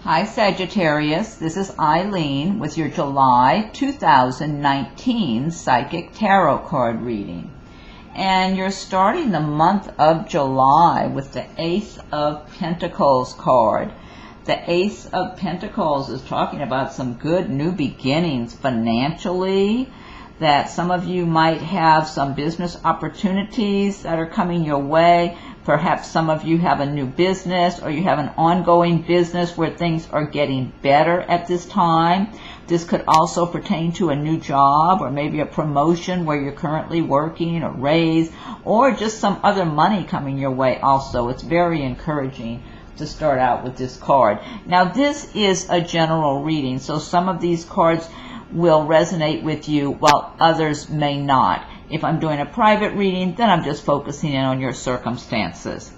Hi Sagittarius, this is Eileen with your July 2019 Psychic Tarot card reading. And you're starting the month of July with the Ace of Pentacles card. The Ace of Pentacles is talking about some good new beginnings financially, that some of you might have some business opportunities that are coming your way. Perhaps some of you have a new business, or you have an ongoing business where things are getting better at this time. This could also pertain to a new job, or maybe a promotion where you're currently working, a raise, or just some other money coming your way also. It's very encouraging to start out with this card. Now this is a general reading, so some of these cards will resonate with you while others may not. If I'm doing a private reading, then I'm just focusing in on your circumstances.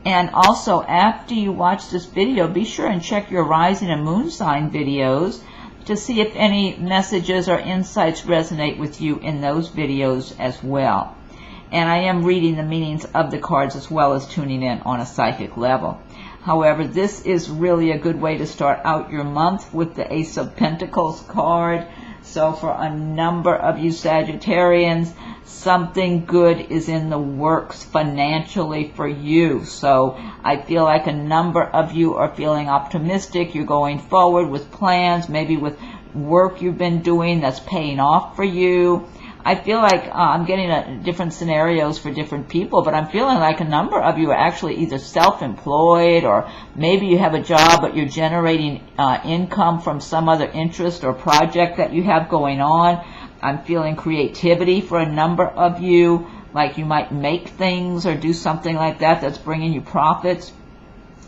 And also, after you watch this video, be sure and check your rising and moon sign videos to see if any messages or insights resonate with you in those videos as well. And I am reading the meanings of the cards as well as tuning in on a psychic level. However, this is really a good way to start out your month with the Ace of Pentacles card. So for a number of you Sagittarians, something good is in the works financially for you. So I feel like a number of you are feeling optimistic. You're going forward with plans, maybe with work you've been doing that's paying off for you. I feel like I'm getting different scenarios for different people, but I'm feeling like a number of you are actually either self-employed, or maybe you have a job but you're generating income from some other interest or project that you have going on. I'm feeling creativity for a number of you, like you might make things or do something like that that's bringing you profits.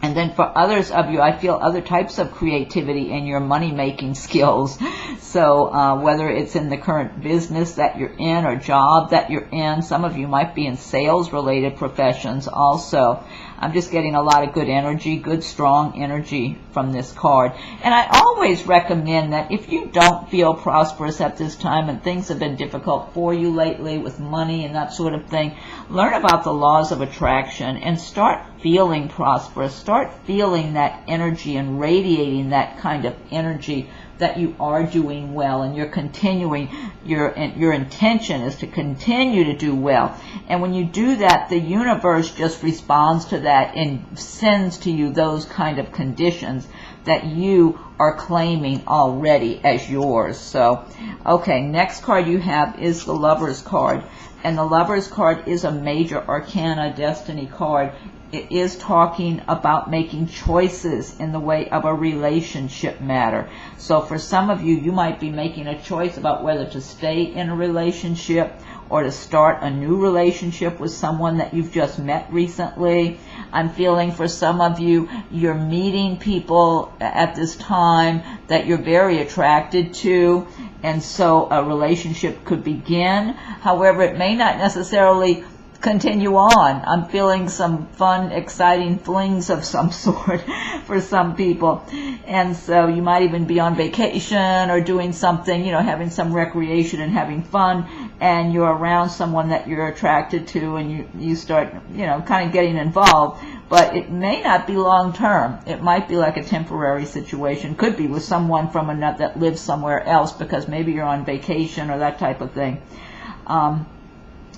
And then for others of you, I feel other types of creativity in your money-making skills. So whether it's in the current business that you're in or job that you're in, some of you might be in sales-related professions also. I'm just getting a lot of good energy, good strong energy from this card. And I always recommend that if you don't feel prosperous at this time and things have been difficult for you lately with money and that sort of thing, learn about the laws of attraction and start feeling prosperous. Start feeling that energy and radiating that kind of energy that you are doing well, and you're continuing, your intention is to continue to do well. And when you do that, the universe just responds to that and sends to you those kind of conditions that you are claiming already as yours. So, okay, next card you have is the Lover's card. And the Lover's card is a major arcana destiny card. It is talking about making choices in the way of a relationship matter. So for some of you, you might be making a choice about whether to stay in a relationship or to start a new relationship with someone that you've just met recently. I'm feeling for some of you, you're meeting people at this time that you're very attracted to, and so a relationship could begin. However, it may not necessarily continue on. I'm feeling some fun, exciting flings of some sort for some people. And so you might even be on vacation or doing something, you know, having some recreation and having fun, and you're around someone that you're attracted to, and you start, you know, kind of getting involved. But it may not be long term. It might be like a temporary situation. Could be with someone from another that lives somewhere else, because maybe you're on vacation or that type of thing.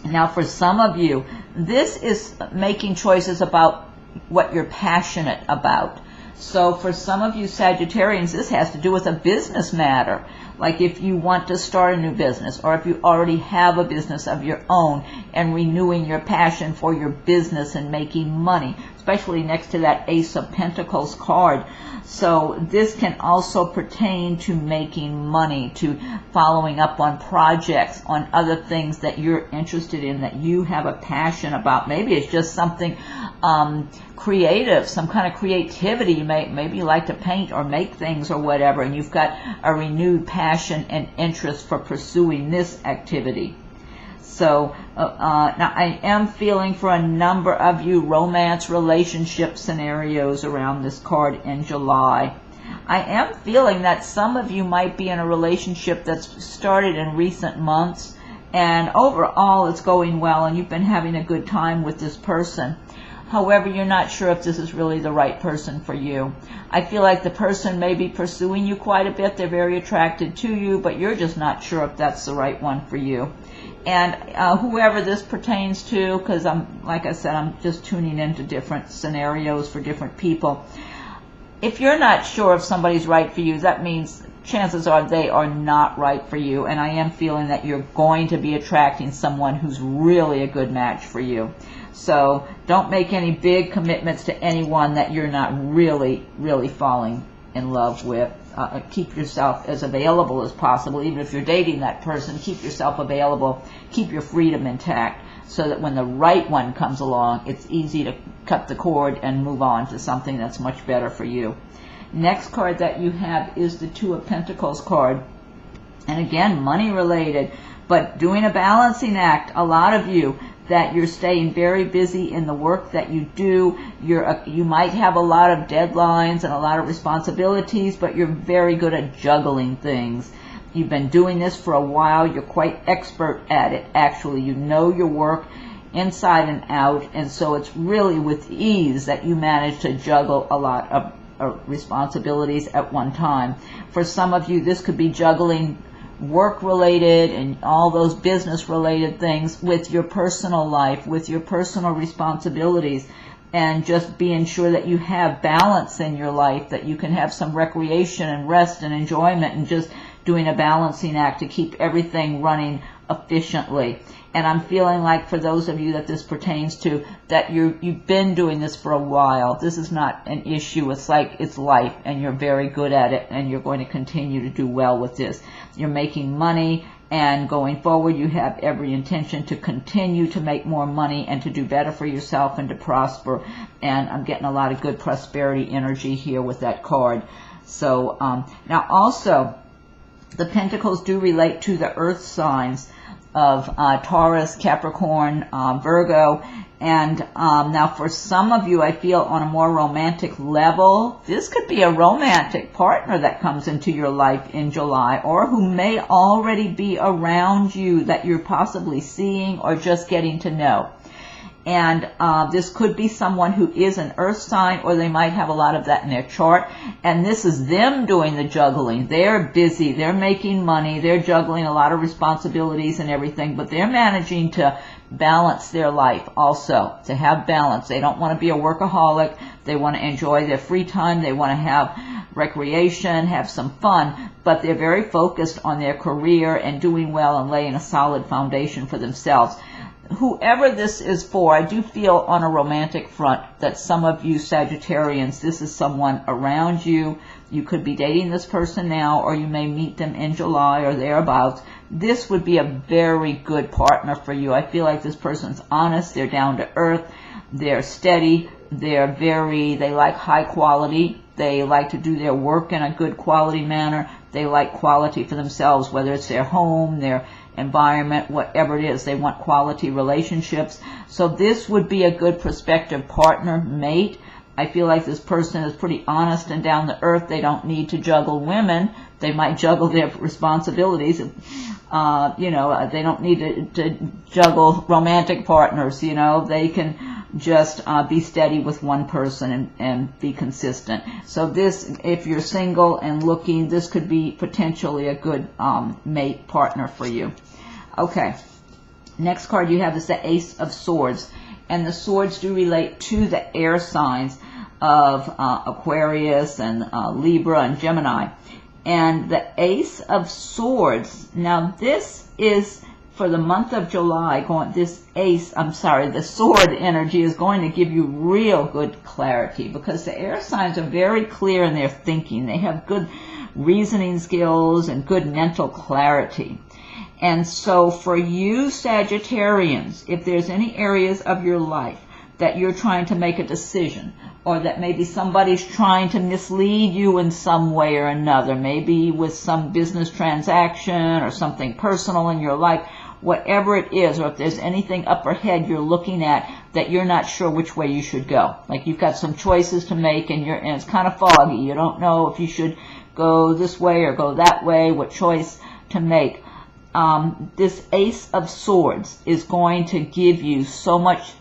Now for some of you, this is making choices about what you're passionate about. So for some of you Sagittarians, this has to do with a business matter. Like if you want to start a new business, or if you already have a business of your own and renewing your passion for your business and making money, especially next to that Ace of Pentacles card. So this can also pertain to making money, to following up on projects, on other things that you're interested in, that you have a passion about. Maybe it's just something creative, some kind of creativity. Maybe you like to paint or make things or whatever, and you've got a renewed passion and interest for pursuing this activity. So now I am feeling for a number of you romance relationship scenarios around this card in July. I am feeling that some of you might be in a relationship that's started in recent months, and overall it's going well and you've been having a good time with this person. However, you're not sure if this is really the right person for you. I feel like the person may be pursuing you quite a bit. They're very attracted to you, but you're just not sure if that's the right one for you. And whoever this pertains to, because like I said, I'm just tuning into different scenarios for different people. If you're not sure if somebody's right for you, that means chances are they are not right for you. And I am feeling that you're going to be attracting someone who's really a good match for you. So don't make any big commitments to anyone that you're not really, really falling in love with. Keep yourself as available as possible. Even if you're dating that person, keep yourself available. Keep your freedom intact so that when the right one comes along, it's easy to cut the cord and move on to something that's much better for you. Next card that you have is the Two of Pentacles card. And again, money related, but doing a balancing act. A lot of you that you're staying very busy in the work that you do. You might have a lot of deadlines and a lot of responsibilities, but you're very good at juggling things. You've been doing this for a while. You're quite expert at it, actually. You know your work inside and out, and so it's really with ease that you manage to juggle a lot of responsibilities at one time. For some of you, this could be juggling work-related and all those business-related things with your personal life, with your personal responsibilities, and just being sure that you have balance in your life, that you can have some recreation and rest and enjoyment, and just doing a balancing act to keep everything running efficiently. And I'm feeling like for those of you that this pertains to, that you've been doing this for a while. This is not an issue. It's like it's life, and you're very good at it, and you're going to continue to do well with this. You're making money, and going forward you have every intention to continue to make more money and to do better for yourself and to prosper. And I'm getting a lot of good prosperity energy here with that card. So now also, the Pentacles do relate to the earth signs of Taurus, Capricorn, Virgo. And now for some of you, I feel on a more romantic level, this could be a romantic partner that comes into your life in July, or who may already be around you that you're possibly seeing or just getting to know. And this could be someone who is an earth sign, or they might have a lot of that in their chart. And this is them doing the juggling. They're busy. They're making money. They're juggling a lot of responsibilities and everything. But they're managing to balance their life also, to have balance. They don't want to be a workaholic. They want to enjoy their free time. They want to have recreation, have some fun. But they're very focused on their career and doing well and laying a solid foundation for themselves. Whoever this is for, I do feel on a romantic front that some of you Sagittarians, this is someone around you. You could be dating this person now, or you may meet them in July or thereabouts. This would be a very good partner for you. I feel like this person's honest, they're down to earth, they're steady, they like high quality, they like to do their work in a good quality manner, they like quality for themselves, whether it's their home, their environment, whatever it is. They want quality relationships. So this would be a good prospective partner, mate. I feel like this person is pretty honest and down to earth. They don't need to juggle women. They might juggle their responsibilities. They don't need to juggle romantic partners. They can just be steady with one person and be consistent. So this, if you're single and looking, this could be potentially a good mate partner for you. Okay, next card you have is the Ace of Swords. And the swords do relate to the air signs of Aquarius and Libra and Gemini. And the Ace of Swords, now this is for the month of July, the sword energy is going to give you real good clarity, because the air signs are very clear in their thinking. They have good reasoning skills and good mental clarity. And so for you Sagittarians, if there's any areas of your life that you're trying to make a decision, or that maybe somebody's trying to mislead you in some way or another, maybe with some business transaction or something personal in your life, whatever it is, or if there's anything up ahead you're looking at that you're not sure which way you should go. Like you've got some choices to make and it's kind of foggy. You don't know if you should go this way or go that way, what choice to make. This Ace of Swords is going to give you so much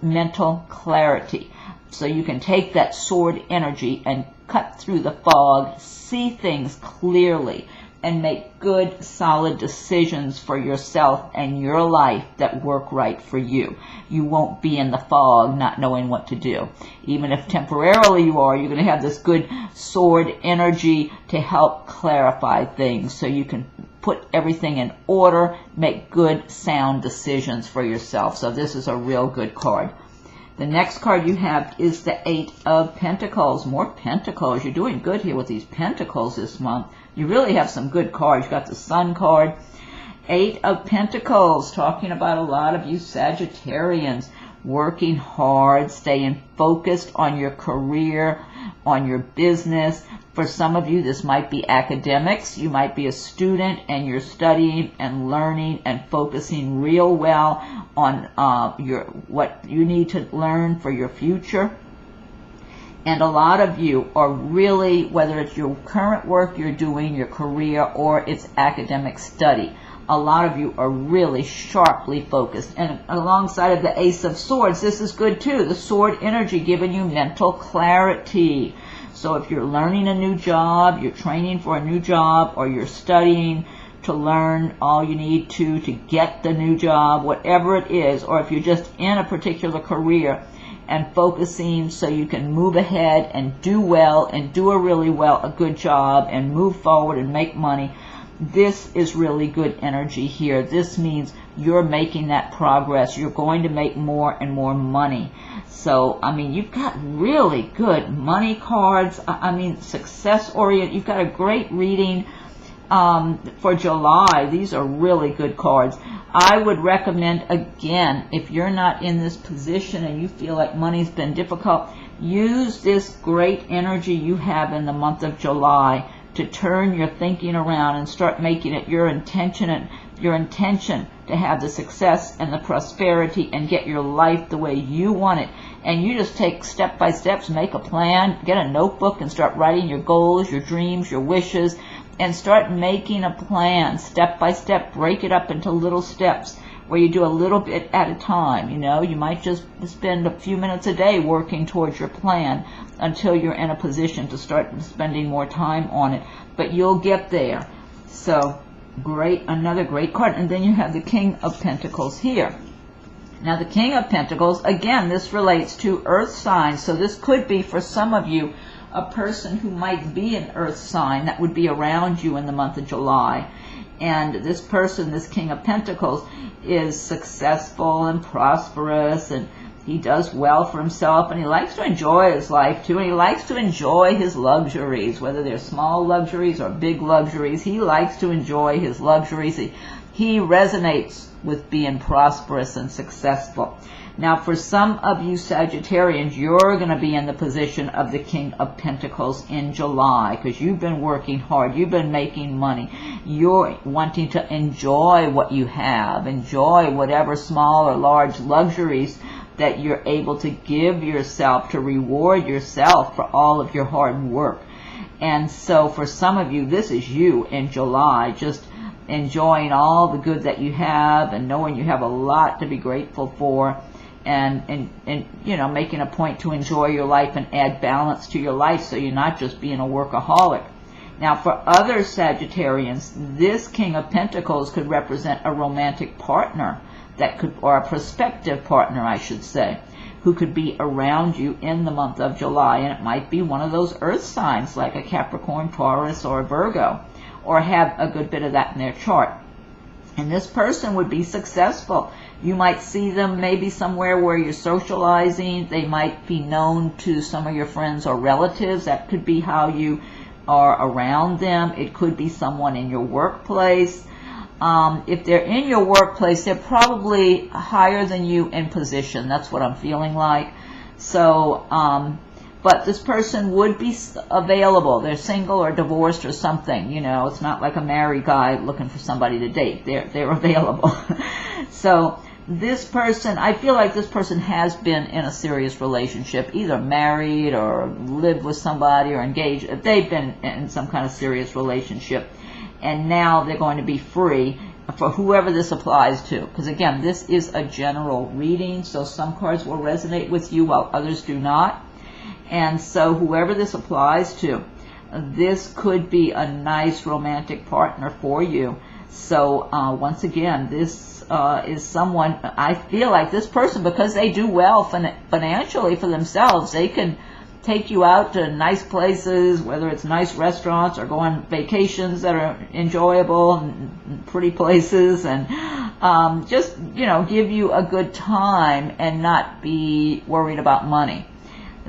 mental clarity. So you can take that sword energy and cut through the fog, see things clearly, and make good, solid decisions for yourself and your life that work right for you. You won't be in the fog not knowing what to do. Even if temporarily you are, you're going to have this good sword energy to help clarify things so you can put everything in order, make good, sound decisions for yourself. So this is a real good card. The next card you have is the Eight of Pentacles. More Pentacles. You're doing good here with these Pentacles this month. You really have some good cards. You got the Sun card. Eight of Pentacles, talking about a lot of you Sagittarians working hard, staying focused on your career, on your business. For some of you, this might be academics. You might be a student and you're studying and learning and focusing real well on what you need to learn for your future. And a lot of you are really, whether it's your current work you're doing, your career, or it's academic study, a lot of you are really sharply focused. And alongside of the Ace of Swords, this is good too. The sword energy giving you mental clarity. So if you're learning a new job, you're training for a new job, or you're studying to learn all you need to get the new job, whatever it is, or if you're just in a particular career and focusing so you can move ahead and do well and do a good job and move forward and make money, this is really good energy here. This means you're making that progress. You're going to make more and more money. So, I mean, you've got really good money cards. I mean, success-oriented. You've got a great reading for July. These are really good cards. I would recommend, again, if you're not in this position and you feel like money's been difficult, use this great energy you have in the month of July to turn your thinking around and start making it your intention to have the success and the prosperity and get your life the way you want it. And you just take step by steps, make a plan, get a notebook and start writing your goals, your dreams, your wishes, and start making a plan step by step. Break it up into little steps where you do a little bit at a time. You know, you might just spend a few minutes a day working towards your plan until you're in a position to start spending more time on it. But you'll get there. So, great, another great card. And then you have the King of Pentacles here. Now, the King of Pentacles, again, this relates to earth signs. So this could be, for some of you, a person who might be an earth sign that would be around you in the month of July. And this person, this King of Pentacles, is successful and prosperous, and he does well for himself, and he likes to enjoy his life too, and he likes to enjoy his luxuries, whether they're small luxuries or big luxuries. He likes to enjoy his luxuries. He resonates with being prosperous and successful. Now, for some of you Sagittarians, you're going to be in the position of the King of Pentacles in July because you've been working hard. You've been making money. You're wanting to enjoy what you have. Enjoy whatever small or large luxuries that you're able to give yourself to reward yourself for all of your hard work. And so for some of you, this is you in July, just enjoying all the good that you have and knowing you have a lot to be grateful for. And you know, making a point to enjoy your life and add balance to your life so you're not just being a workaholic. Now, for other Sagittarians, this King of Pentacles could represent a romantic partner that could, or a prospective partner, I should say, who could be around you in the month of July. And it might be one of those earth signs like a Capricorn, Taurus, or a Virgo, or have a good bit of that in their chart. And this person would be successful. You might see them maybe somewhere where you're socializing. They might be known to some of your friends or relatives. That could be how you are around them. It could be someone in your workplace. If they're in your workplace, they're probably higher than you in position. That's what I'm feeling like. So, but this person would be available. They're single or divorced or something. You know, it's not like a married guy looking for somebody to date. They're available. So this person, I feel like this person has been in a serious relationship, either married or lived with somebody or engaged. They've been in some kind of serious relationship. And now they're going to be free for whoever this applies to, because again, this is a general reading, so some cards will resonate with you while others do not. And so whoever this applies to, this could be a nice romantic partner for you. So once again, this is someone, I feel like this person, because they do well financially for themselves, they can take you out to nice places, whether it's nice restaurants or go on vacations that are enjoyable and pretty places, and just, you know, give you a good time and not be worried about money.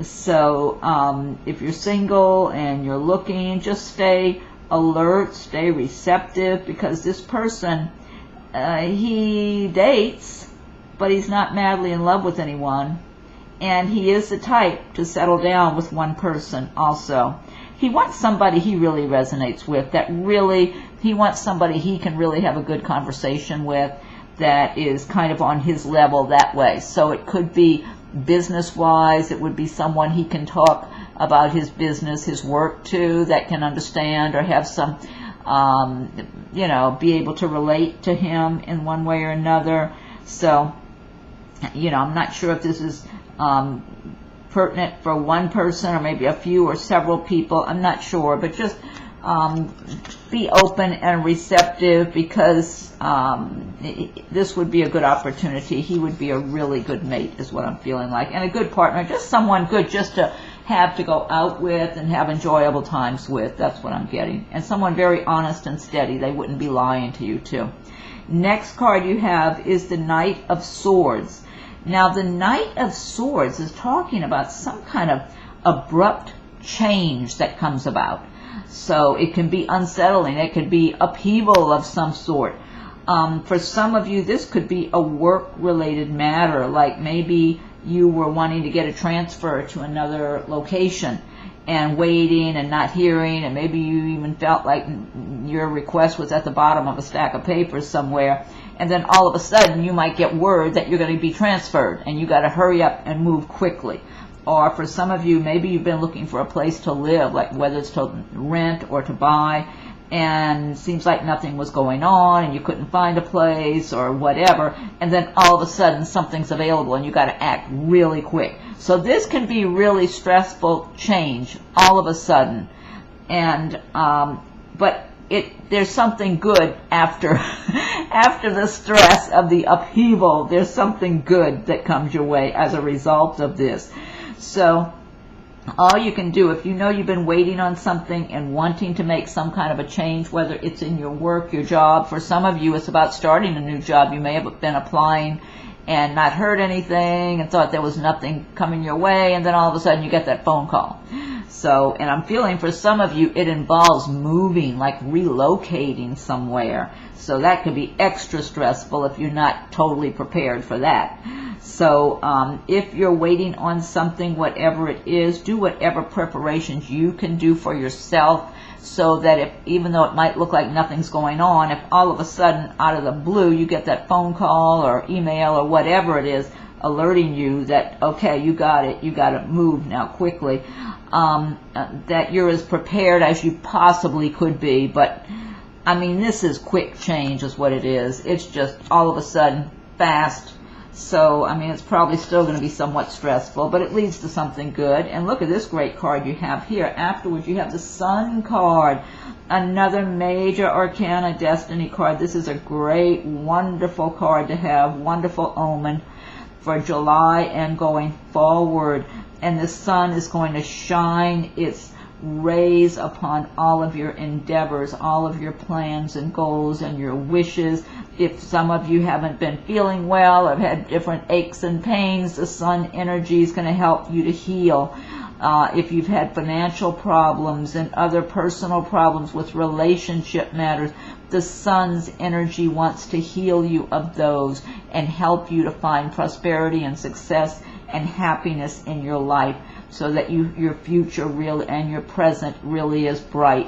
So if you're single and you're looking, just stay alert, stay receptive, because this person, he dates, but he's not madly in love with anyone. And he is the type to settle down with one person also. He wants somebody he really resonates with, that really, he wants somebody he can really have a good conversation with, that is kind of on his level that way. So it could be business-wise, it would be someone he can talk about his business, his work to, that can understand or have some, you know, be able to relate to him in one way or another. So, you know, I'm not sure if this is pertinent for one person or maybe a few or several people. I'm not sure, but just be open and receptive, because this would be a good opportunity. He would be a really good mate is what I'm feeling like, and a good partner, just someone good just to have to go out with and have enjoyable times with. That's what I'm getting. And someone very honest and steady. They wouldn't be lying to you too. Next card you have is the Knight of Swords. Now the Knight of Swords is talking about some kind of abrupt change that comes about. So it can be unsettling. It could be upheaval of some sort. For some of you, this could be a work-related matter, like maybe you were wanting to get a transfer to another location and waiting and not hearing, and maybe you even felt like your request was at the bottom of a stack of papers somewhere, and then all of a sudden you might get word that you're going to be transferred and you got to hurry up and move quickly. Or for some of you, maybe you've been looking for a place to live, like whether it's to rent or to buy, and seems like nothing was going on and you couldn't find a place or whatever, and then all of a sudden something's available and you got to act really quick. So this can be really stressful change all of a sudden, and but there's something good after after the stress of the upheaval. There's something good that comes your way as a result of this. So all you can do, if you know you've been waiting on something and wanting to make some kind of a change, whether it's in your work, your job, for some of you it's about starting a new job. You may have been applying and not heard anything and thought there was nothing coming your way, and then all of a sudden you get that phone call. So, and I'm feeling for some of you it involves moving, like relocating somewhere. So that could be extra stressful if you're not totally prepared for that. So if you're waiting on something, whatever it is, do whatever preparations you can do for yourself, so that if, even though it might look like nothing's going on, if all of a sudden out of the blue you get that phone call or email or whatever it is alerting you that, okay, you got it, you got to move now quickly, that you're as prepared as you possibly could be. But I mean, this is quick change is what it is. It's just all of a sudden fast. So, I mean, it's probably still going to be somewhat stressful, but it leads to something good. And look at this great card you have here. Afterwards, you have the Sun card, another major arcana destiny card. This is a great, wonderful card to have, wonderful omen for July and going forward. And the sun is going to shine its rays upon all of your endeavors, all of your plans and goals and your wishes. If some of you haven't been feeling well or have had different aches and pains, the sun energy is going to help you to heal. If you've had financial problems and other personal problems with relationship matters, the sun's energy wants to heal you of those and help you to find prosperity and success and happiness in your life, so that your future really and your present really is bright.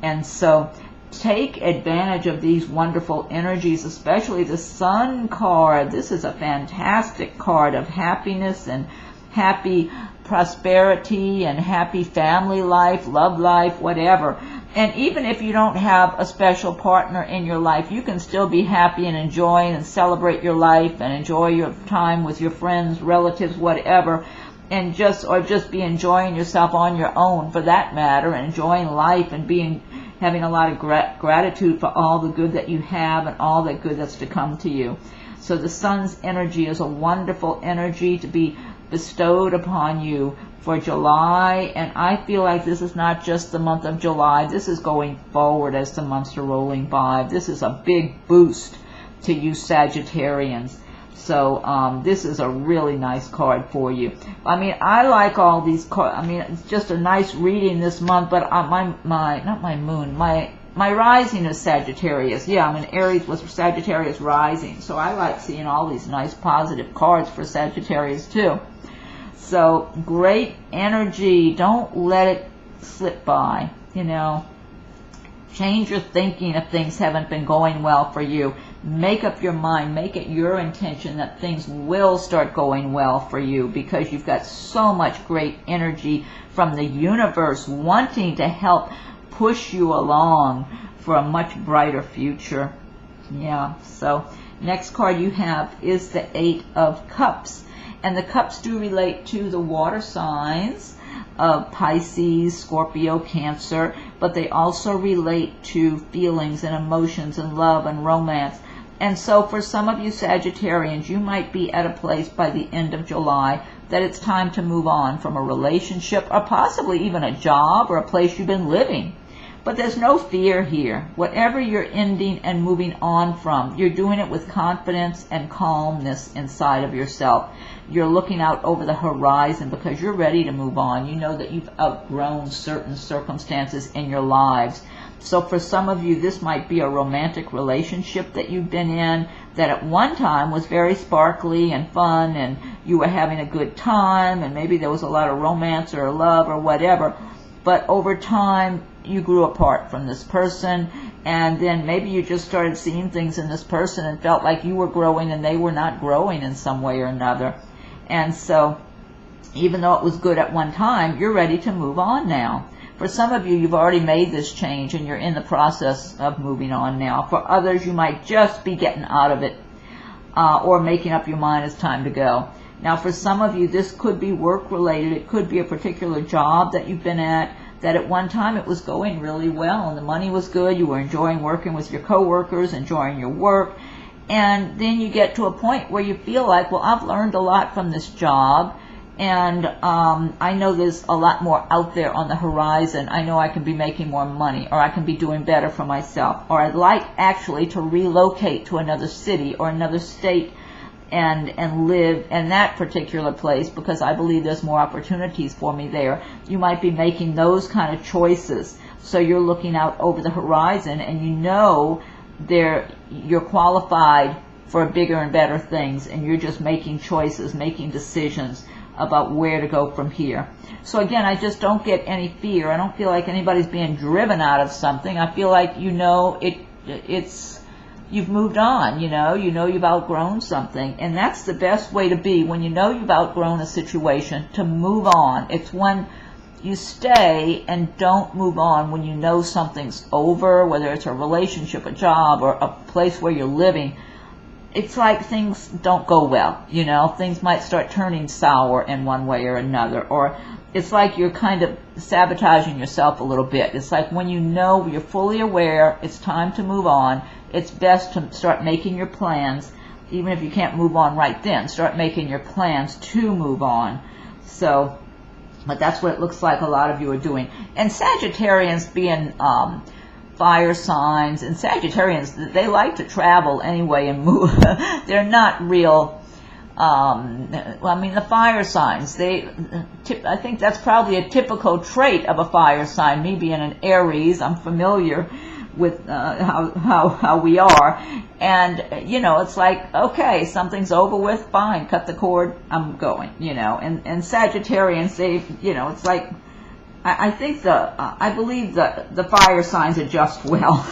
And so take advantage of these wonderful energies, especially the Sun card. This is a fantastic card of happiness and happy prosperity and happy family life, love life, whatever. And even if you don't have a special partner in your life, you can still be happy and enjoy and celebrate your life and enjoy your time with your friends, relatives, whatever, and just be enjoying yourself on your own, for that matter, and enjoying life and having a lot of gratitude for all the good that you have and all the good that's to come to you. So the sun's energy is a wonderful energy to be bestowed upon you for July, and I feel like this is not just the month of July. This is going forward as the months are rolling by. This is a big boost to you Sagittarians. So this is a really nice card for you. I mean, I like all these cards. I mean, it's just a nice reading this month, but my rising is Sagittarius. Yeah, I'm in Aries with Sagittarius rising. So I like seeing all these nice positive cards for Sagittarius too. So great energy. Don't let it slip by, you know. Change your thinking if things haven't been going well for you. Make up your mind. Make it your intention that things will start going well for you, because you've got so much great energy from the universe wanting to help push you along for a much brighter future. Yeah, so next card you have is the 8 of Cups. And the cups do relate to the water signs of Pisces, Scorpio, Cancer, but they also relate to feelings and emotions and love and romance. And so for some of you Sagittarians, you might be at a place by the end of July that it's time to move on from a relationship, or possibly even a job or a place you've been living. But there's no fear here. Whatever you're ending and moving on from, you're doing it with confidence and calmness inside of yourself. You're looking out over the horizon because you're ready to move on. You know that you've outgrown certain circumstances in your lives. So for some of you, this might be a romantic relationship that you've been in that at one time was very sparkly and fun, and you were having a good time, and maybe there was a lot of romance or love or whatever. But over time, you grew apart from this person, and then maybe you just started seeing things in this person and felt like you were growing and they were not growing in some way or another. And so even though it was good at one time, you're ready to move on now. For some of you, you've already made this change and you're in the process of moving on now. For others, you might just be getting out of it or making up your mind it's time to go. Now for some of you, this could be work related. It could be a particular job that you've been at that at one time it was going really well and the money was good. You were enjoying working with your coworkers, enjoying your work. And then you get to a point where you feel like, well, I've learned a lot from this job, and I know there's a lot more out there on the horizon. I know I can be making more money, or I can be doing better for myself, or I'd like actually to relocate to another city or another state and live in that particular place because I believe there's more opportunities for me there. You might be making those kind of choices. So you're looking out over the horizon and you know you're qualified for bigger and better things, and you're just making choices, making decisions about where to go from here. So again, I just don't get any fear. I don't feel like anybody's being driven out of something. I feel like you've moved on, you know you've outgrown something, and that's the best way to be when you know you've outgrown a situation, to move on. It's when you stay and don't move on when you know something's over, whether it's a relationship, a job, or a place where you're living. It's like things don't go well, things might start turning sour in one way or another, or it's like you're kind of sabotaging yourself a little bit. It's like when you know you're fully aware it's time to move on, it's best to start making your plans, even if you can't move on right then. Start making your plans to move on. So, but that's what it looks like a lot of you are doing. And Sagittarians being fire signs, and Sagittarians, they like to travel anyway and move. They're not real, the fire signs, I think that's probably a typical trait of a fire sign. Me being an Aries, I'm familiar with how we are, and it's like, okay, something's over with, fine, cut the cord, I'm going, and Sagittarians, it's like, I believe the fire signs adjust well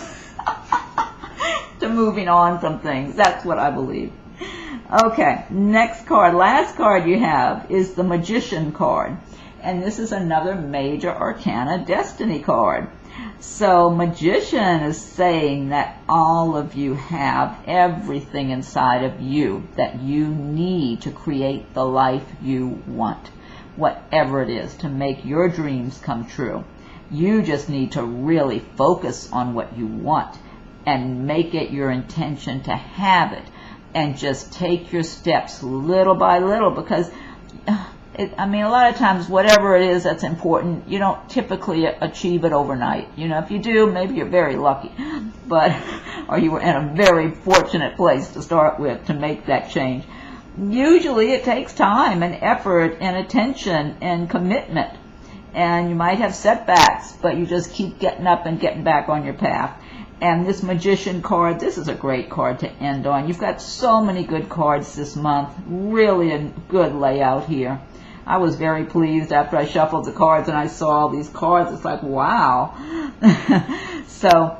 to moving on from things. That's what I believe. Okay, next card, last card you have is the Magician card. And this is another major arcana destiny card. So Magician is saying that all of you have everything inside of you that you need to create the life you want, whatever it is, to make your dreams come true. You just need to really focus on what you want and make it your intention to have it, and just take your steps little by little, because I mean, a lot of times, whatever it is that's important, you don't typically achieve it overnight. You know, if you do, maybe you're very lucky, but, or you were in a very fortunate place to start with to make that change. Usually it takes time and effort and attention and commitment, and you might have setbacks, but you just keep getting up and getting back on your path. And this Magician card, this is a great card to end on. You've got so many good cards this month, really a good layout here. I was very pleased after I shuffled the cards and I saw all these cards. It's like, wow. So,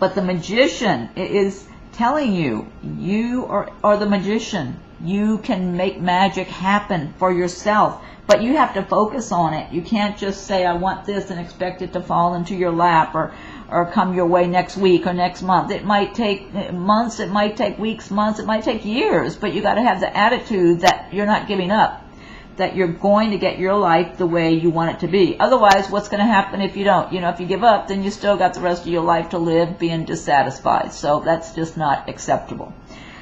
but the Magician is telling you, you are the magician. You can make magic happen for yourself, but you have to focus on it. You can't just say, I want this, and expect it to fall into your lap or come your way next week or next month. It might take months, it might take weeks, months, it might take years, but you got to have the attitude that you're not giving up, that you're going to get your life the way you want it to be. Otherwise, what's going to happen if you don't? You know, if you give up, then you still got the rest of your life to live being dissatisfied. So that's just not acceptable.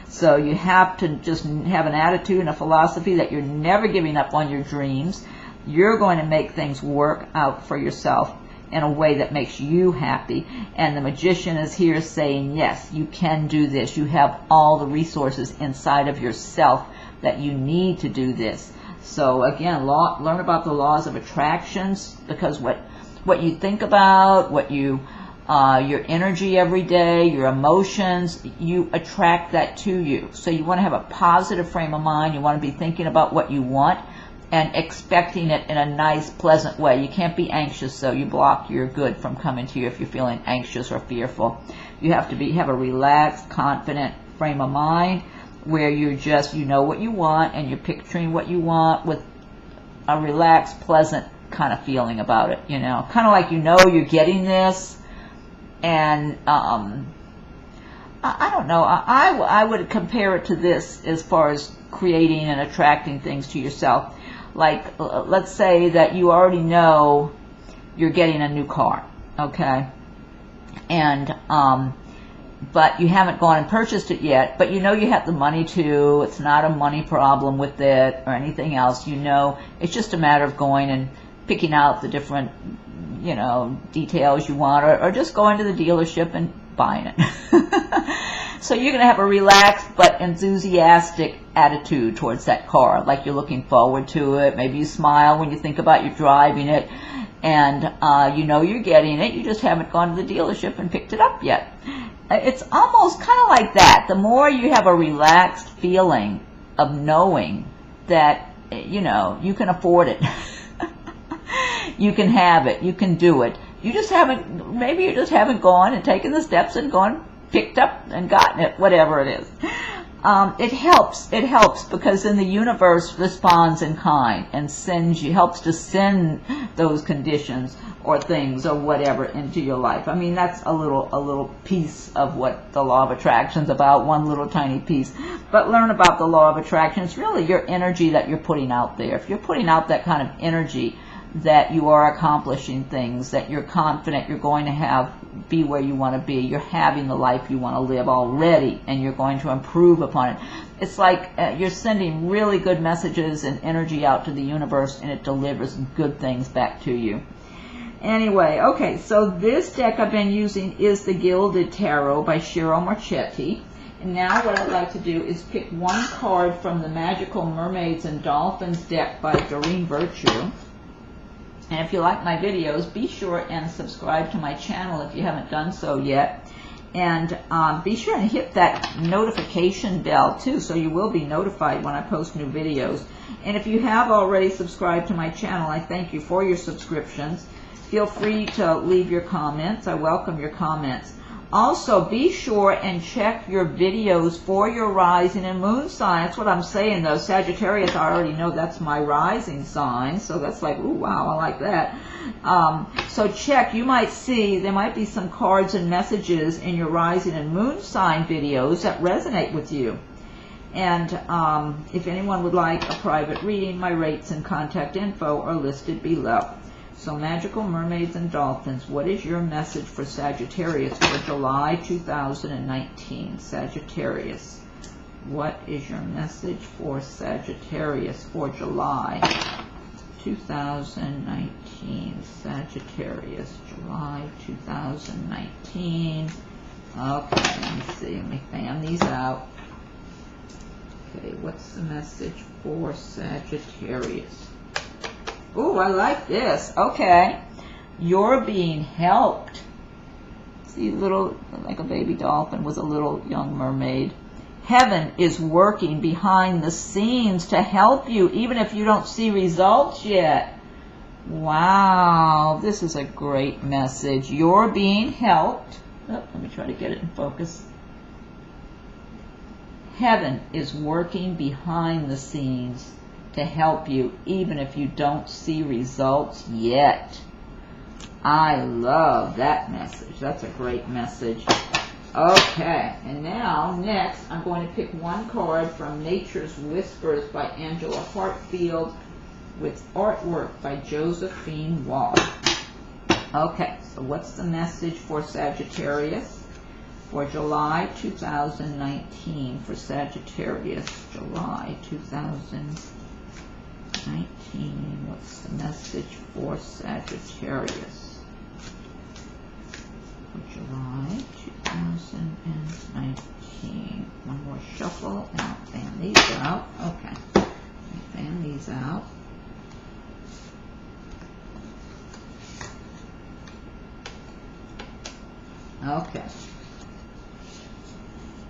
So you have to just have an attitude and a philosophy that you're never giving up on your dreams. You're going to make things work out for yourself in a way that makes you happy. And the Magician is here saying, yes, you can do this. You have all the resources inside of yourself that you need to do this. So again, learn about the laws of attractions, because what you think about, what you your energy every day, your emotions, you attract that to you. So you want to have a positive frame of mind. You want to be thinking about what you want and expecting it in a nice, pleasant way. You can't be anxious, so you block your good from coming to you if you're feeling anxious or fearful. You have to have a relaxed, confident frame of mind where you know what you want, and you're picturing what you want with a relaxed, pleasant kind of feeling about it, you know. Kind of like you're getting this. And I don't know, I would compare it to this as far as creating and attracting things to yourself. Like, let's say that you already know you're getting a new car, okay? And but you haven't gone and purchased it yet, but you know you have the money to. It's not a money problem with it or anything else. You know, it's just a matter of going and picking out the different, you know, details you want, or just going to the dealership and buying it. So you're going to have a relaxed but enthusiastic attitude towards that car, like you're looking forward to it. Maybe you smile when you think about you driving it, and you know you're getting it. You just haven't gone to the dealership and picked it up yet. It's almost kind of like that. The more you have a relaxed feeling of knowing that, you know, you can afford it. You can have it. You can do it. You just haven't, maybe you just haven't gone and taken the steps and gone, picked up and gotten it, whatever it is. It helps because then the universe responds in kind and helps to send those conditions or things or whatever into your life. I mean, that's a little piece of what the law of attraction is about, one little tiny piece. But learn about the law of attraction. It's really your energy that you're putting out there. If you're putting out that kind of energy that you are accomplishing things, that you're confident you're going to be where you want to be, you're having the life you want to live already, and you're going to improve upon it. It's like you're sending really good messages and energy out to the universe, and it delivers good things back to you. Anyway, okay, so this deck I've been using is the Gilded Tarot by Ciro Marchetti. And now what I'd like to do is pick one card from the Magical Mermaids and Dolphins deck by Doreen Virtue. And if you like my videos, be sure and subscribe to my channel if you haven't done so yet. And be sure and hit that notification bell too, so you will be notified when I post new videos. And if you have already subscribed to my channel, I thank you for your subscriptions. Feel free to leave your comments. I welcome your comments. Also, be sure and check your videos for your rising and moon sign. That's what I'm saying, though. Sagittarius, I already know that's my rising sign. So that's like, ooh, wow, I like that. So check. You might see there might be some cards and messages in your rising and moon sign videos that resonate with you. And if anyone would like a private reading, my rates and contact info are listed below. So Magical Mermaids and Dolphins, what is your message for Sagittarius for July 2019? Sagittarius, what is your message for Sagittarius for July 2019? Sagittarius, July 2019. Okay, let me see. Let me fan these out. Okay, what's the message for Sagittarius? Oh, I like this. Okay. You're being helped. See, little, like a baby dolphin was a little young mermaid. Heaven is working behind the scenes to help you, even if you don't see results yet. Wow, this is a great message. You're being helped. Oh, let me try to get it in focus. Heaven is working behind the scenes to help you, even if you don't see results yet. I love that message. That's a great message. Okay, and now, next, I'm going to pick one card from Nature's Whispers by Angela Hartfield with artwork by Josephine Wall. Okay, so what's the message for Sagittarius for July 2019 for Sagittarius? July 2019. What's the message for Sagittarius for July 2019? One more shuffle and I'll fan these out. Okay, let me fan these out. Okay.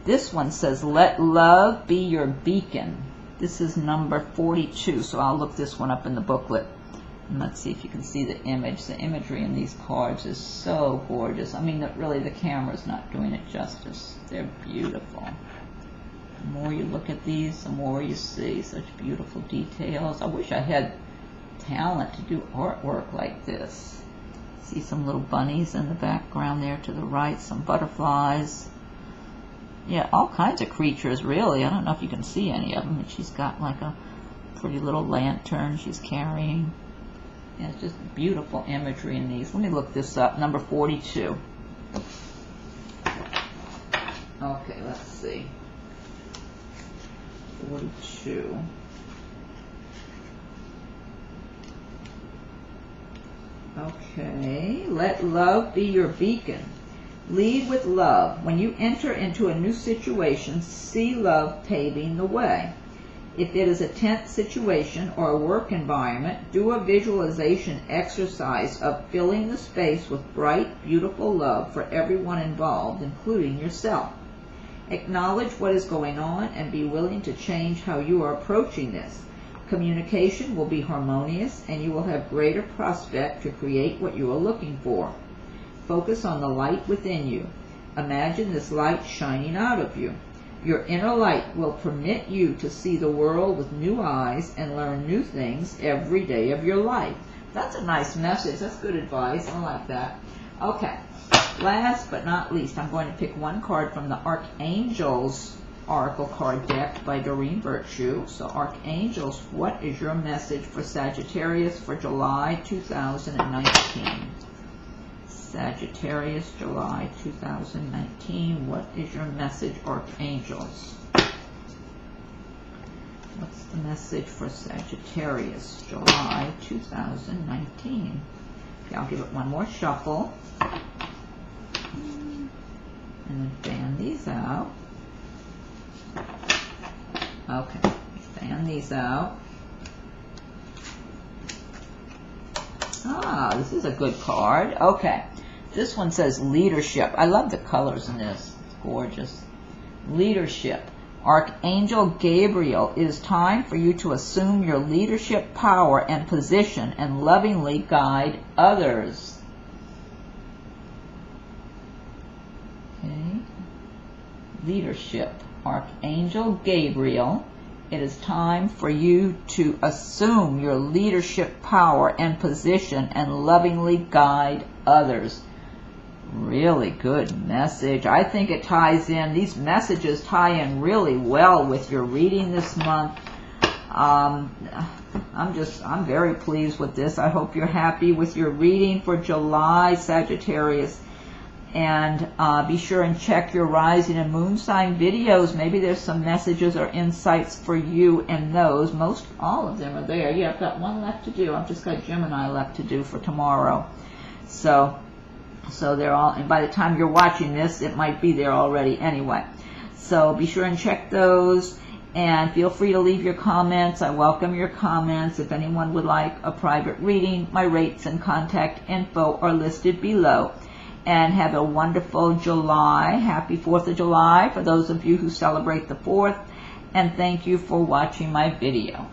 This one says, let love be your beacon. This is number 42, so I'll look this one up in the booklet. And let's see if you can see the image. The imagery in these cards is so gorgeous. I mean, really, the camera's not doing it justice. They're beautiful. The more you look at these, the more you see such beautiful details. I wish I had talent to do artwork like this. See some little bunnies in the background there to the right, some butterflies. Yeah, all kinds of creatures, really. I don't know if you can see any of them. And she's got like a pretty little lantern she's carrying. Yeah, it's just beautiful imagery in these. Let me look this up. Number 42. Okay, let's see. 42. Okay, let love be your beacon. Lead with love. When you enter into a new situation, see love paving the way. If it is a tense situation or a work environment, do a visualization exercise of filling the space with bright, beautiful love for everyone involved, including yourself. Acknowledge what is going on and be willing to change how you are approaching this. Communication will be harmonious and you will have greater prospect to create what you are looking for. Focus on the light within you. Imagine this light shining out of you. Your inner light will permit you to see the world with new eyes and learn new things every day of your life. That's a nice message. That's good advice. I like that. Okay. Last but not least, I'm going to pick one card from the Archangels Oracle card deck by Doreen Virtue. So Archangels, what is your message for Sagittarius for July 2019? Sagittarius, July 2019. What is your message, Archangels? What's the message for Sagittarius, July 2019? Okay, I'll give it one more shuffle. And then fan these out. Okay, fan these out. Ah, this is a good card. Okay. This one says leadership. I love the colors in this. It's gorgeous. Leadership. Archangel Gabriel, it is time for you to assume your leadership power and position and lovingly guide others. leadership. Archangel Gabriel, it is time for you to assume your leadership power and position and lovingly guide others. Really good message. I think it ties in, these messages tie in really well with your reading this month. I'm very pleased with this. I hope you're happy with your reading for July, Sagittarius. And be sure and check your rising and moon sign videos. Maybe there's some messages or insights for you in those. All of them are there. Yeah, I've got one left to do. I've just got Gemini left to do for tomorrow. So they're all, and by the time you're watching this, it might be there already anyway. So be sure and check those. And feel free to leave your comments. I welcome your comments. If anyone would like a private reading, my rates and contact info are listed below. And have a wonderful July. Happy 4th of July for those of you who celebrate the 4th. And thank you for watching my video.